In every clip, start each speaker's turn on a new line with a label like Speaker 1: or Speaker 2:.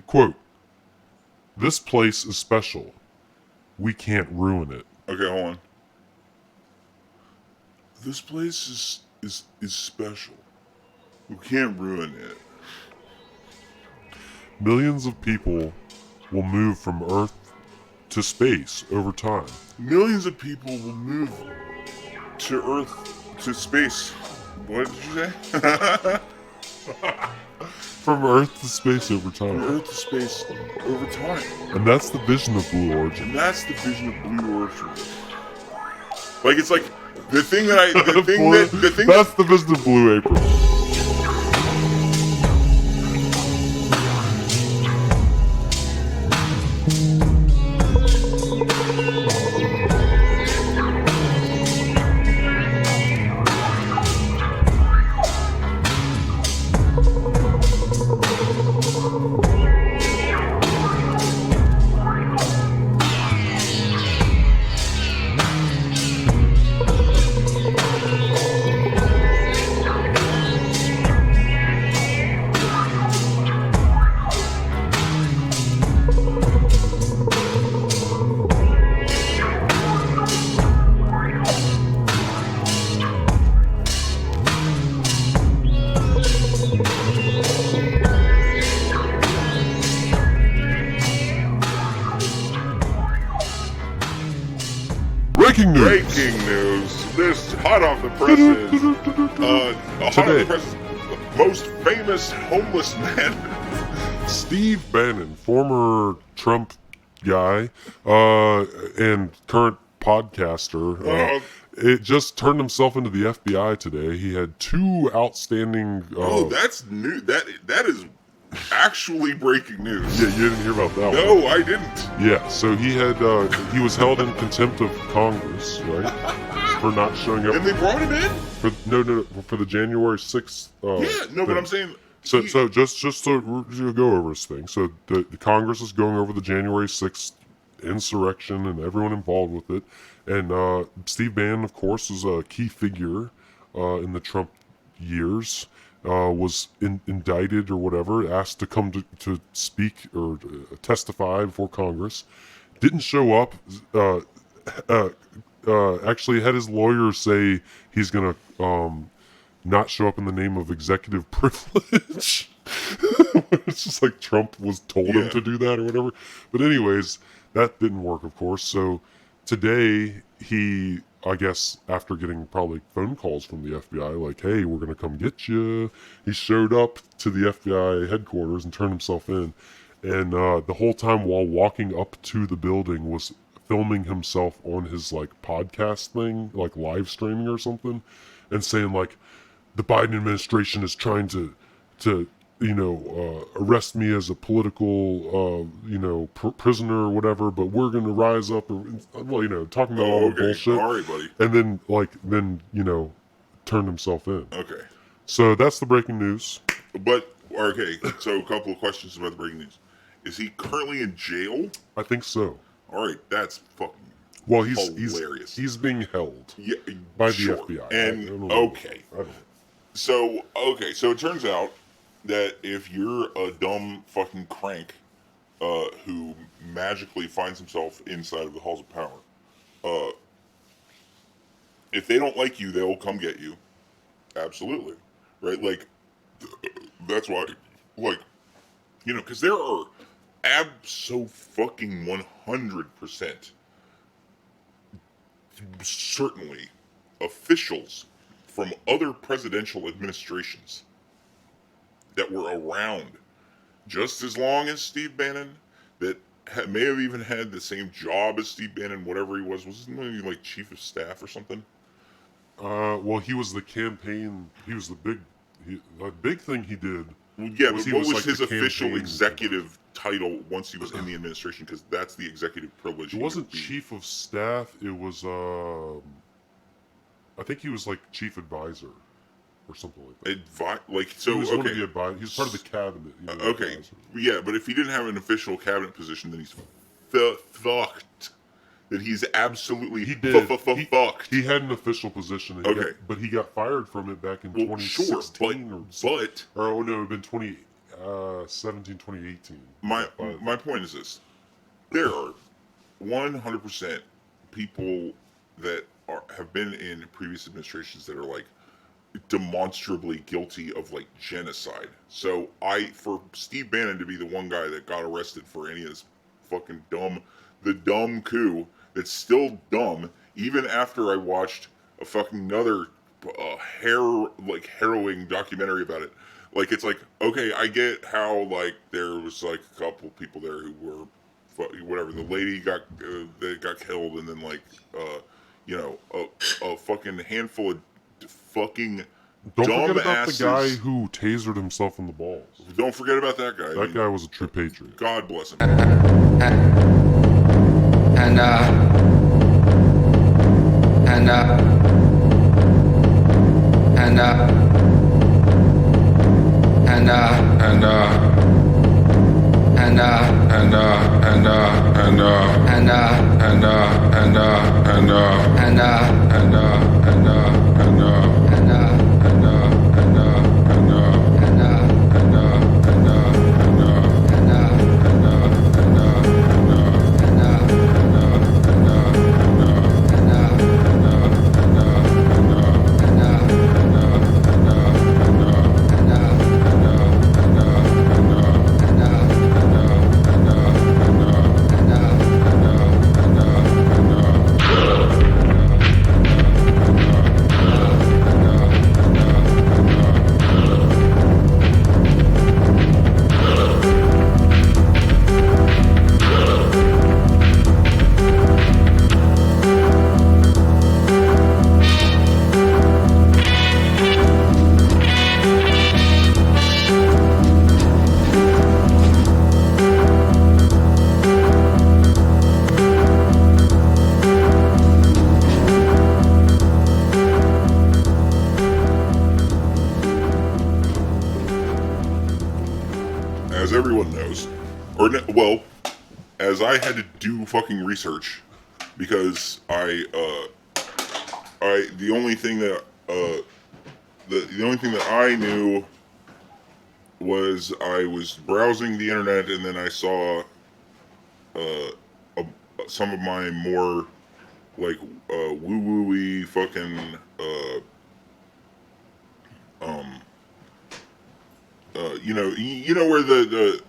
Speaker 1: quote, "This place is special. We can't ruin it."
Speaker 2: Okay, hold on. This place is special. We can't ruin it.
Speaker 1: Millions of people will move from Earth to space over time.
Speaker 2: Millions of people will move to Earth to space. What did you say?
Speaker 1: From Earth to space over time.
Speaker 2: From Earth to space over time.
Speaker 1: And that's the vision of Blue Origin.
Speaker 2: And that's the vision of Blue Origin. Like, it's like the thing that I the thing
Speaker 1: Blue,
Speaker 2: that the thing
Speaker 1: that's the vision of Blue April. Breaking news.
Speaker 2: Breaking news. This hot off the presses. Hot off the presses. Most famous homeless man.
Speaker 1: Steve Bannon, former Trump guy, and current podcaster. It just turned himself into the FBI today. He had 2 outstanding.
Speaker 2: That's new. That is actually breaking news.
Speaker 1: Yeah, you didn't hear about that one.
Speaker 2: No, I didn't.
Speaker 1: Yeah, so he was held in contempt of Congress, right, for not showing up.
Speaker 2: And they brought him in?
Speaker 1: For the January 6th.
Speaker 2: But I'm saying.
Speaker 1: So just to go over this thing. So the Congress is going over the January 6th insurrection and everyone involved with it. And Steve Bannon, of course, is a key figure in the Trump years. Was indicted or whatever, asked to come to speak or testify before Congress. Didn't show up. Actually had his lawyer say he's going to not show up in the name of executive privilege. It's just like Trump was told him to do that or whatever. But anyways, that didn't work, of course. So today he, I guess, after getting probably phone calls from the FBI, like, hey, we're going to come get you, he showed up to the FBI headquarters and turned himself in. And the whole time while walking up to the building was filming himself on his, like, podcast thing, like live streaming or something, and saying, like, the Biden administration is trying to arrest me as a political, prisoner or whatever, but we're going to rise up, talking about all the bullshit.
Speaker 2: All right, buddy.
Speaker 1: And then, turned himself in.
Speaker 2: Okay.
Speaker 1: So that's the breaking news.
Speaker 2: But, okay, so a couple of questions about the breaking news. Is he currently in jail?
Speaker 1: I think so.
Speaker 2: All right, that's fucking hilarious.
Speaker 1: He's being held by the FBI.
Speaker 2: And, So it turns out that if you're a dumb fucking crank who magically finds himself inside of the halls of power, if they don't like you, they'll come get you. Absolutely. Right? Like, that's why, like, because there are abso-fucking-100% certainly officials from other presidential administrations that were around just as long as Steve Bannon, that may have even had the same job as Steve Bannon, whatever he was. Wasn't he like chief of staff or something?
Speaker 1: Well, he was the campaign. He was the big thing he did.
Speaker 2: Well, yeah, but what was
Speaker 1: like
Speaker 2: his official executive title once he was in the administration? Because that's the executive privilege.
Speaker 1: It wasn't chief of staff. It was, I think he was like chief advisor or something like that. He was one of the advisors. He was part of the cabinet.
Speaker 2: Advisor. Yeah, but if he didn't have an official cabinet position, then he's fucked. That he's absolutely fucked.
Speaker 1: He had an official position, but he got fired from it back in 2016.
Speaker 2: Sure,
Speaker 1: it would have been 2018.
Speaker 2: My point is this: there are 100% people that have been in previous administrations that are like demonstrably guilty of like genocide. So for Steve Bannon to be the one guy that got arrested for any of this fucking dumb coup that's still dumb, even after I watched a fucking another harrowing documentary about it. Like, it's like, okay, I get how like there was like a couple people there who were whatever. The lady that got killed, and then like a fucking handful of fucking
Speaker 1: Don't forget about
Speaker 2: dumbasses.
Speaker 1: the guy who tasered himself in the balls.
Speaker 2: Don't forget about that guy.
Speaker 1: That guy was a true patriot.
Speaker 2: God bless him. As everyone knows, as I had to do fucking research because the only thing that the only thing that I knew was I was browsing the internet, and then I saw some of my more like woo-woo-y fucking you know where the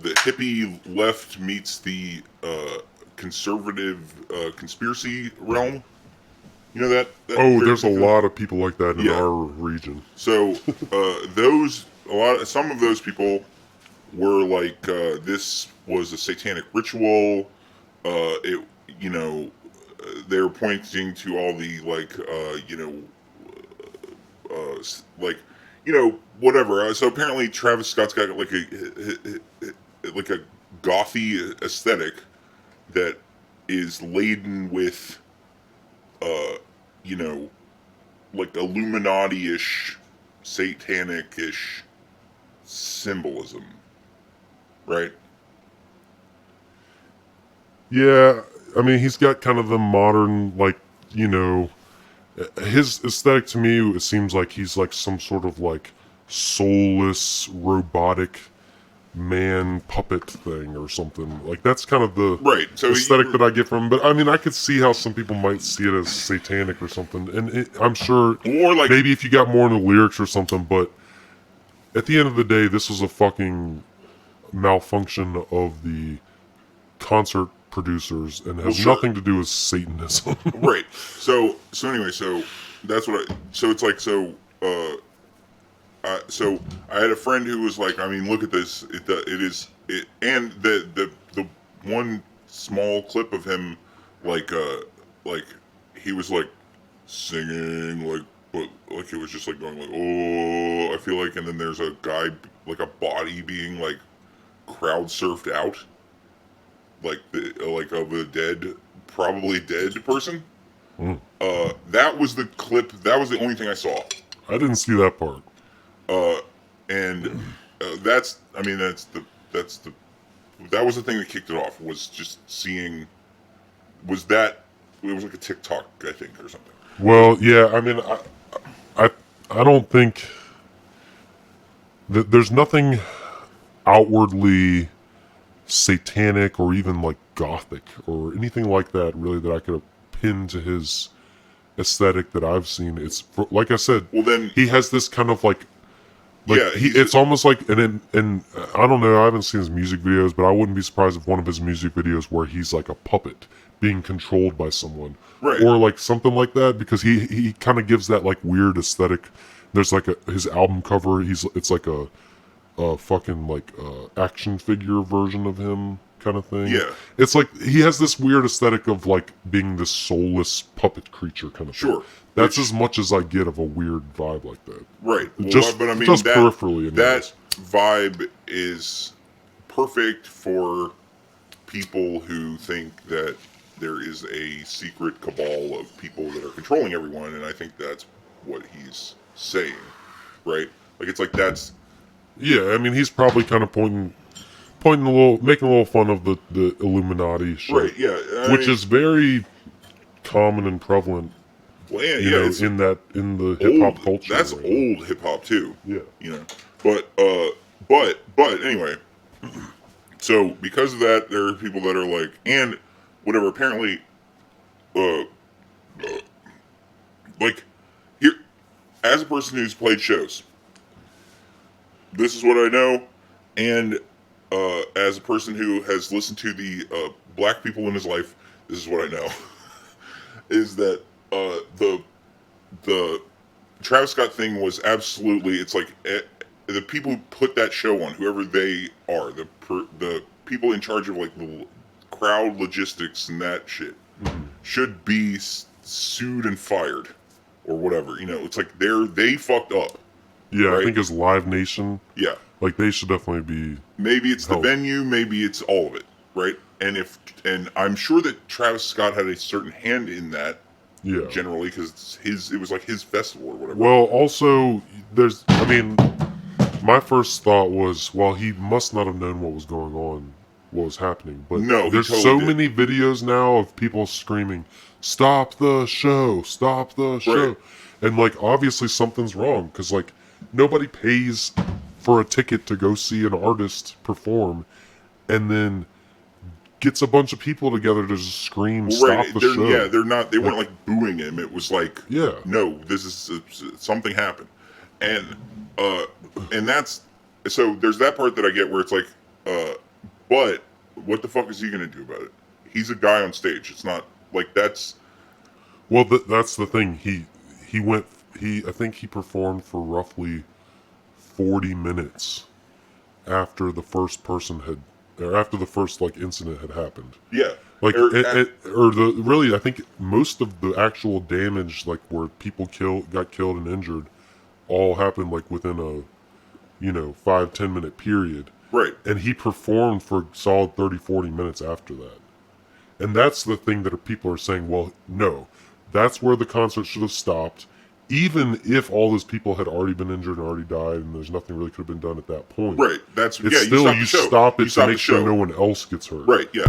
Speaker 2: hippie left meets the conservative conspiracy realm. You know that
Speaker 1: There's a lot of people like that in our region.
Speaker 2: So some of those people were like, this was a satanic ritual. They were pointing to all the whatever. So apparently Travis Scott's got like a gothy aesthetic that is laden with like Illuminati-ish, satanic-ish symbolism, right?
Speaker 1: Yeah, I mean, he's got kind of the modern, his aesthetic to me, it seems like he's like some sort of like soulless, robotic man puppet thing or something. Like, that's kind of the aesthetic that I get from him. But I mean, I could see how some people might see it as satanic or something. And I'm sure maybe if you got more in the lyrics or something, but at the end of the day, this was a fucking malfunction of the concert producers and has nothing to do with Satanism.
Speaker 2: Right. So anyway, that's what so I had a friend who was like, I mean, look at this. And the one small clip of him, like he was like singing, but it was just like going like, oh, I feel like, and then there's a guy, like a body being like crowd surfed out, like of a probably dead person. That was the clip. That was the only thing I saw.
Speaker 1: I didn't see that part.
Speaker 2: That was the thing that kicked it off, was just seeing, it was like a TikTok, I think, or something.
Speaker 1: Well, yeah, I mean, I don't think, there's nothing outwardly satanic or even like gothic or anything like that really that I could have pinned to his aesthetic that I've seen. It's like I said,
Speaker 2: Well, then
Speaker 1: he has this kind of like
Speaker 2: yeah,
Speaker 1: it's almost like and I don't know, I haven't seen his music videos, but I wouldn't be surprised if one of his music videos where he's like a puppet being controlled by someone,
Speaker 2: right,
Speaker 1: or like something like that, because he kind of gives that like weird aesthetic. There's like his album cover, it's like a fucking like action figure version of him kind of thing.
Speaker 2: Yeah,
Speaker 1: it's like he has this weird aesthetic of like being this soulless puppet creature kind of
Speaker 2: sure.
Speaker 1: thing. That's as much as I get of a weird vibe like that.
Speaker 2: Right. Well,
Speaker 1: Just,
Speaker 2: but I mean,
Speaker 1: just
Speaker 2: that,
Speaker 1: peripherally.
Speaker 2: That vibe is perfect for people who think that there is a secret cabal of people that are controlling everyone, and I think that's what he's saying, right? Like it's like that's.
Speaker 1: Yeah, I mean, he's probably kind of pointing making a little fun of the Illuminati shit,
Speaker 2: Right. Yeah.
Speaker 1: which is very common and prevalent.
Speaker 2: Well, yeah,
Speaker 1: You know, in the hip hop culture.
Speaker 2: That's
Speaker 1: right
Speaker 2: old hip hop too.
Speaker 1: Yeah.
Speaker 2: You know, but anyway. So because of that, there are people that are like, and whatever. Apparently, like here, as a person who's played shows, this is what I know, and as a person who has listened to the black people in his life, this is what I know, is that the Travis Scott thing was absolutely. It's like the people who put that show on, whoever they are, the people in charge of like the crowd logistics and that shit, should be sued and fired or whatever. You know, it's like they fucked up.
Speaker 1: Yeah,
Speaker 2: right?
Speaker 1: I think as Live Nation,
Speaker 2: Yeah,
Speaker 1: like they should definitely be.
Speaker 2: maybe it's the venue, maybe it's all of it, right? And I'm sure that Travis Scott had a certain hand in that.
Speaker 1: Yeah.
Speaker 2: Generally, because it was like his festival or whatever.
Speaker 1: Well, also, I mean, my first thought was, well, he must not have known what was going on, what was happening. But
Speaker 2: no,
Speaker 1: there's
Speaker 2: totally
Speaker 1: so
Speaker 2: did.
Speaker 1: many videos now of people screaming, "Stop the show! Stop the show!"
Speaker 2: Right.
Speaker 1: And like, obviously, something's wrong because like nobody pays for a ticket to go see an artist perform, and then gets a bunch of people together to just scream, "Stop the show!"
Speaker 2: Yeah, they weren't like booing him. It was like,
Speaker 1: yeah,
Speaker 2: no, this is something happened, and that's so. There's that part that I get where it's like, but what the fuck is he gonna do about it? He's a guy on stage. It's not like that's.
Speaker 1: Well, that's the thing. I think he performed for roughly 40 minutes after the first like incident had happened.
Speaker 2: Yeah.
Speaker 1: Like I think most of the actual damage, like where people got killed and injured, all happened like within a 5-10 minute period.
Speaker 2: Right.
Speaker 1: And he performed for a solid 30-40 minutes after that. And that's the thing that people are saying, well, no, that's where the concert should have stopped. Even if all those people had already been injured and already died, and there's nothing really could have been done at that point.
Speaker 2: Right.
Speaker 1: You stop it to make sure no one else gets hurt.
Speaker 2: Right. Yeah.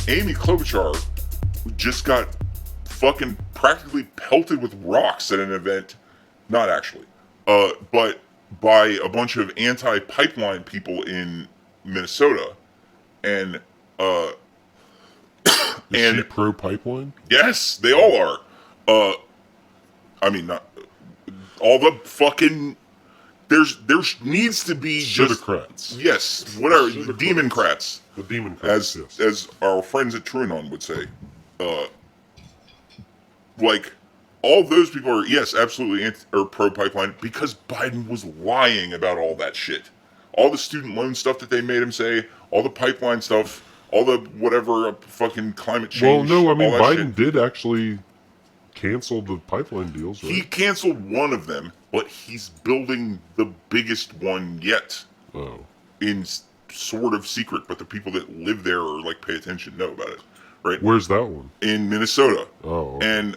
Speaker 2: Amy Klobuchar just got fucking practically pelted with rocks at an event. Not actually. But by a bunch of anti-pipeline people in Minnesota, and
Speaker 1: Is she pro pipeline?
Speaker 2: yes, they all are. I mean, not all the fucking. There's needs to be just
Speaker 1: Shitocrats.
Speaker 2: yes, whatever
Speaker 1: Shitocrats.
Speaker 2: Democrats,
Speaker 1: The Democrats, yes.
Speaker 2: as our friends at TrueAnon would say. Like all those people are yes, absolutely pro pipeline because Biden was lying about all that shit. All the student loan stuff that they made him say, all the pipeline stuff, all the whatever fucking climate change.
Speaker 1: Well, no, I mean,
Speaker 2: all that
Speaker 1: Biden
Speaker 2: shit.
Speaker 1: did actually cancel the pipeline deals, right?
Speaker 2: He canceled one of them, but he's building the biggest one yet.
Speaker 1: Oh.
Speaker 2: In sort of secret, but the people that live there or like pay attention know about it, right?
Speaker 1: Where's that one?
Speaker 2: In Minnesota.
Speaker 1: Oh. Okay.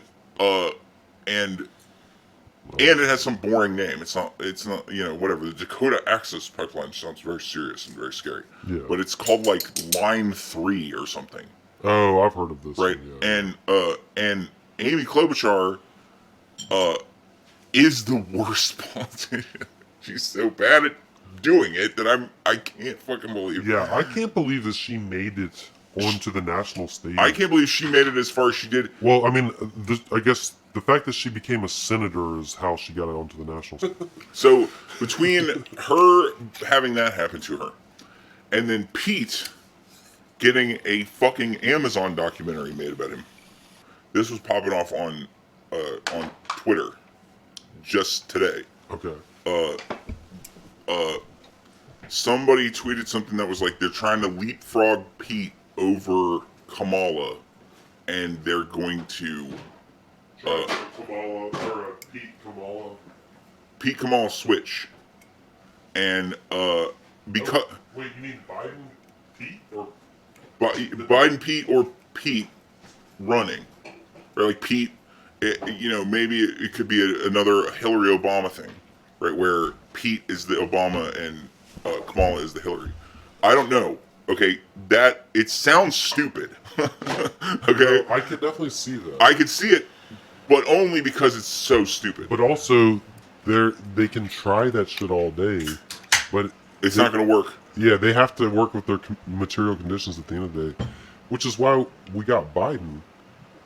Speaker 2: And it has some boring name. It's not whatever. The Dakota Access Pipeline sounds very serious and very scary.
Speaker 1: Yeah.
Speaker 2: But it's called like Line 3 or something.
Speaker 1: Oh, I've heard of this.
Speaker 2: Right.
Speaker 1: One, yeah.
Speaker 2: And Amy Klobuchar is the worst politician. She's so bad at doing it that I can't fucking believe.
Speaker 1: Yeah, I can't believe that she made it onto the national stage.
Speaker 2: I can't believe she made it as far as she did.
Speaker 1: Well, I mean, I guess the fact that she became a senator is how she got it onto the national stage.
Speaker 2: So between her having that happen to her, and then Pete getting a fucking Amazon documentary made about him, this was popping off on Twitter just today.
Speaker 1: Okay.
Speaker 2: Somebody tweeted something that was like they're trying to leapfrog Pete over Kamala, and they're going to Pete Kamala switch, and because
Speaker 1: wait, you mean Biden, Pete, or
Speaker 2: Biden Pete or Pete running, or like Pete, maybe it could be another Hillary Obama thing, right? Where Pete is the Obama and Kamala is the Hillary. I don't know. Okay, that it sounds stupid. Okay,
Speaker 1: I could definitely see that.
Speaker 2: I could see it, but only because it's so stupid.
Speaker 1: But also, they can try that shit all day, but
Speaker 2: It's not going to work.
Speaker 1: Yeah, they have to work with their material conditions at the end of the day, which is why we got Biden.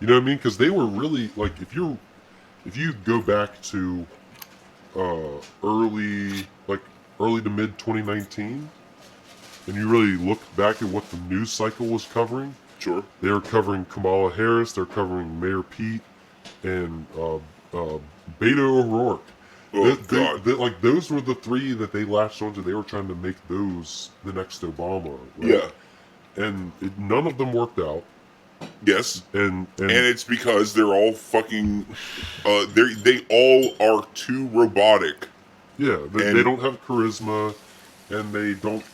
Speaker 1: You know what I mean? Because they were really like, if you go back to early to mid 2019, and you really look back at what the news cycle was covering.
Speaker 2: Sure.
Speaker 1: They were covering Kamala Harris. They're covering Mayor Pete and Beto O'Rourke.
Speaker 2: Oh, God.
Speaker 1: Like those were the three that they latched onto. They were trying to make those the next Obama. Right?
Speaker 2: Yeah.
Speaker 1: And none of them worked out.
Speaker 2: Yes.
Speaker 1: And
Speaker 2: it's because they're all fucking. They all are too robotic.
Speaker 1: Yeah, they don't have charisma, and they don't.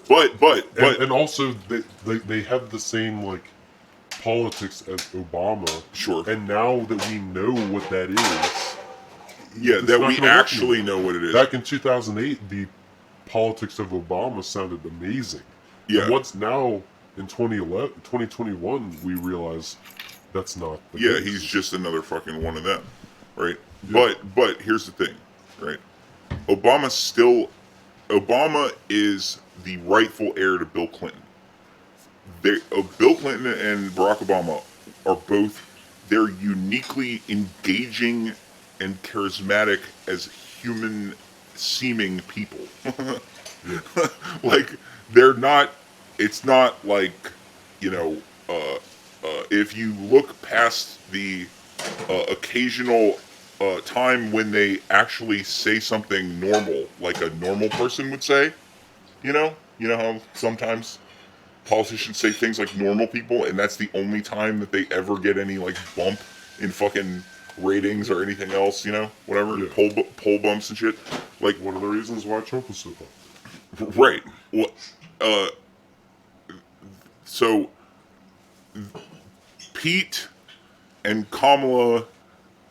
Speaker 2: But
Speaker 1: and also they have the same like politics as Obama.
Speaker 2: Sure.
Speaker 1: And now that we know what that is.
Speaker 2: Yeah, that we actually know what it is.
Speaker 1: Back in 2008, the politics of Obama sounded amazing.
Speaker 2: Yeah.
Speaker 1: And once now, in 2021, we realize that's not the
Speaker 2: Yeah,
Speaker 1: case.
Speaker 2: he's just another fucking one of them, right? Yeah. But here's the thing, right? Obama is the rightful heir to Bill Clinton. Bill Clinton and Barack Obama are both, they're uniquely engaging and charismatic as human seeming people. Like, they're not, it's not like, if you look past the occasional time when they actually say something normal, like a normal person would say, you know how sometimes politicians say things like normal people, and that's the only time that they ever get any like bump in fucking ratings or anything else, whatever,
Speaker 1: Yeah.
Speaker 2: poll bumps and shit. Like,
Speaker 1: one of the reasons why Trump was so popular.
Speaker 2: right. Well, so Pete and Kamala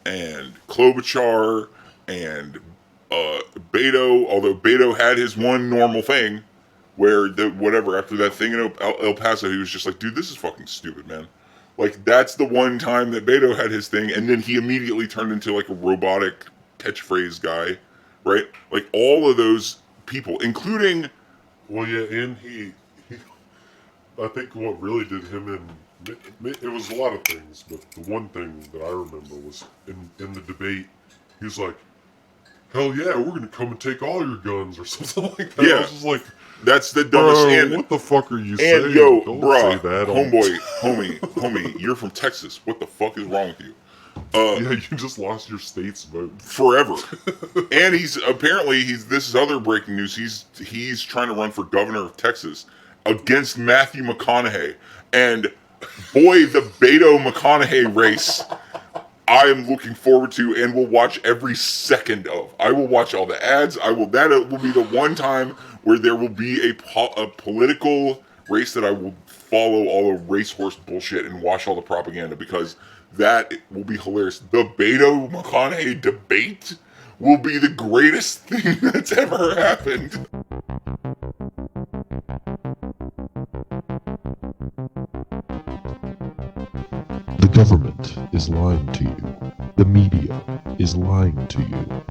Speaker 2: and Klobuchar and Beto, although Beto had his one normal thing where after that thing in El Paso, he was just like, dude, this is fucking stupid, man. Like, that's the one time that Beto had his thing, and then he immediately turned into like a robotic catchphrase guy, right? Like all of those people, including.
Speaker 1: Well, yeah, and he I think what really did him in, it was a lot of things, but the one thing that I remember was in the debate, he was like, hell yeah, we're gonna come and take all your guns or something like that.
Speaker 2: Yeah.
Speaker 1: I was just like,
Speaker 2: That's the dumbest.
Speaker 1: bro,
Speaker 2: And
Speaker 1: what the fuck are you saying?
Speaker 2: and yo,
Speaker 1: Don't
Speaker 2: bruh,
Speaker 1: say that.
Speaker 2: homeboy, homie, you're from Texas. What the fuck is wrong with you?
Speaker 1: Yeah, you just lost your state's vote.
Speaker 2: Forever. And he's apparently this is other breaking news. He's trying to run for governor of Texas against Matthew McConaughey. And boy, the Beto McConaughey race I am looking forward to and will watch every second of. I will watch all the ads. That will be the one time where there will be a political race that I will follow all the racehorse bullshit and watch all the propaganda, because that will be hilarious. The Beto McConaughey debate will be the greatest thing that's ever happened.
Speaker 3: The government is lying to you. The media is lying to you.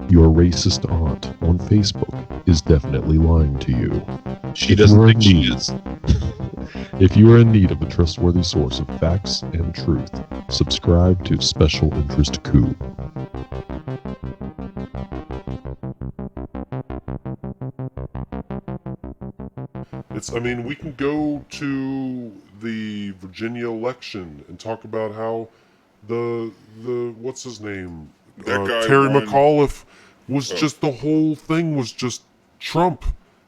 Speaker 3: Your racist aunt on Facebook is definitely lying to you.
Speaker 4: She doesn't think she is.
Speaker 3: If you are in need of a trustworthy source of facts and truth, subscribe to Special Interest Coup.
Speaker 1: I mean, we can go to the Virginia election and talk about how the what's his name?
Speaker 2: That guy
Speaker 1: Terry
Speaker 2: won.
Speaker 1: McAuliffe was just, the whole thing was just Trump.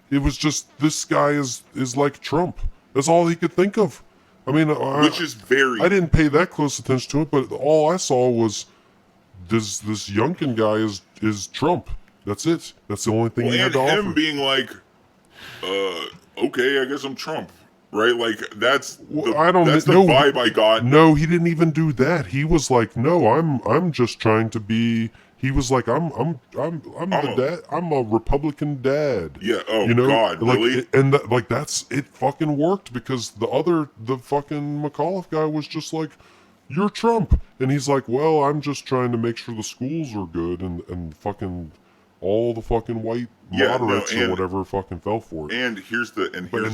Speaker 1: It was just, this guy is like Trump. That's all he could think of. I mean,
Speaker 2: Which is very.
Speaker 1: I didn't pay that close attention to it, but all I saw was this Youngkin guy is Trump. That's it. That's the only thing he had
Speaker 2: and
Speaker 1: to
Speaker 2: him
Speaker 1: offer.
Speaker 2: being like, okay, I guess I'm Trump, right? Like that's
Speaker 1: I don't
Speaker 2: that's the
Speaker 1: know.
Speaker 2: vibe I got.
Speaker 1: No, he didn't even do that. He was like, "No, I'm just trying to be." He was like, "I'm the dad. I'm a Republican dad."
Speaker 2: Yeah. Oh
Speaker 1: you know,
Speaker 2: God,
Speaker 1: like,
Speaker 2: really?
Speaker 1: That's it. Fucking worked, because the fucking McAuliffe guy was just like, "You're Trump," and he's like, "Well, I'm just trying to make sure the schools are good," and fucking all the fucking white moderates or whatever fucking fell for it.
Speaker 2: And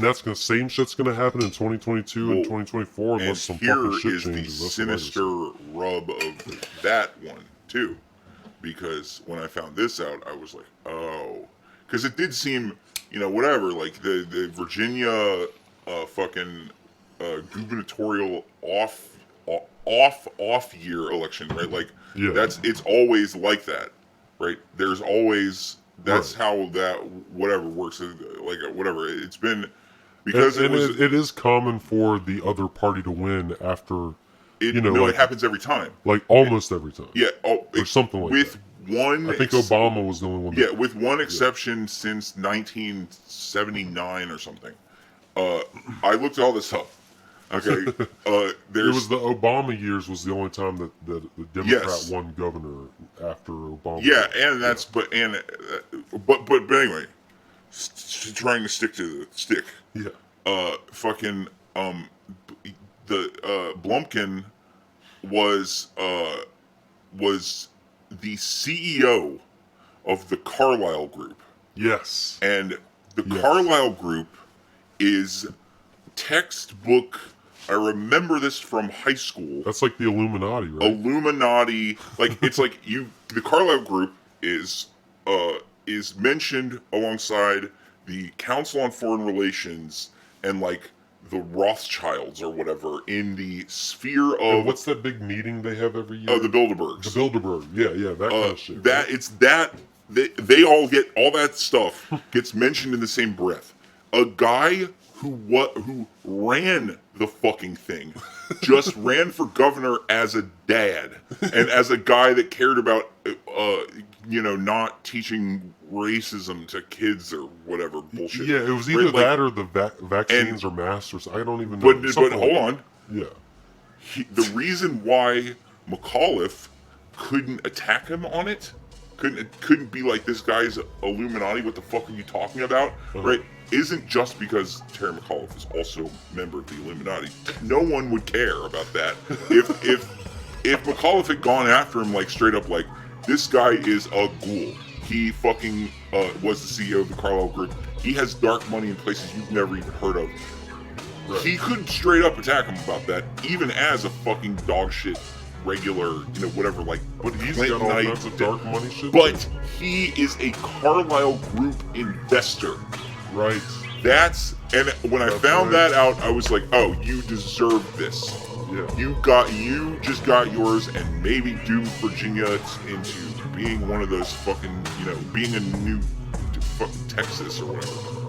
Speaker 1: that's gonna, same shit's gonna happen in 2022 and 2024 unless some fucking shit
Speaker 2: is
Speaker 1: changes.
Speaker 2: the
Speaker 1: That's what I just-
Speaker 2: sinister rub of that one too, because when I found this out, I was like, oh, because it did seem, whatever, like the Virginia fucking gubernatorial off year election, right? Like it's always like that. Right, there's always that's
Speaker 1: right.
Speaker 2: how that whatever works. Like whatever, it's been because
Speaker 1: it is common for the other party to win after.
Speaker 2: It happens every time.
Speaker 1: Like almost every time.
Speaker 2: Yeah,
Speaker 1: or something like
Speaker 2: with
Speaker 1: that.
Speaker 2: One.
Speaker 1: I think Obama was the only one.
Speaker 2: Yeah, with one exception since 1979 or something. I looked all this up. Okay,
Speaker 1: it was the Obama years was the only time that the Democrat won governor after Obama.
Speaker 2: Yeah, and that's but anyway, trying to stick to the stick.
Speaker 1: Yeah.
Speaker 2: Fucking the Blumkin was the CEO of the Carlyle Group.
Speaker 1: Yes.
Speaker 2: And the Carlyle Group is textbook. I remember this from high school.
Speaker 1: That's like the Illuminati, right?
Speaker 2: Illuminati, like it's like the Carlyle Group is mentioned alongside the Council on Foreign Relations and like the Rothschilds or whatever in the sphere of.
Speaker 1: And what's that big meeting they have every year?
Speaker 2: Oh, the Bilderbergs.
Speaker 1: The Bilderberg, yeah, that kind of shit.
Speaker 2: That
Speaker 1: right?
Speaker 2: it's that they all get all that stuff gets mentioned in the same breath. A guy who ran the fucking thing just ran for governor as a dad and as a guy that cared about not teaching racism to kids or whatever bullshit.
Speaker 1: Yeah, it was either that or the vaccines or masks. I don't even know.
Speaker 2: But hold on.
Speaker 1: Yeah.
Speaker 2: The reason why McAuliffe couldn't attack him on it, couldn't be like, this guy's Illuminati, what the fuck are you talking about, right? Isn't just because Terry McAuliffe is also a member of the Illuminati. No one would care about that. If McAuliffe had gone after him like straight up like, this guy is a ghoul. He fucking was the CEO of the Carlyle Group. He has dark money in places you've never even heard of.
Speaker 1: Right.
Speaker 2: He could straight up attack him about that, even as a fucking dog shit regular, whatever, like.
Speaker 1: But he's
Speaker 2: Clinton
Speaker 1: got all
Speaker 2: Knight
Speaker 1: kinds of dark money shit.
Speaker 2: But he is a Carlyle Group investor.
Speaker 1: Right.
Speaker 2: And when I found that out, I was like, oh, you deserve this.
Speaker 1: Yeah.
Speaker 2: You just got yours, and maybe doomed Virginia into being one of those fucking, being a new fucking Texas or whatever.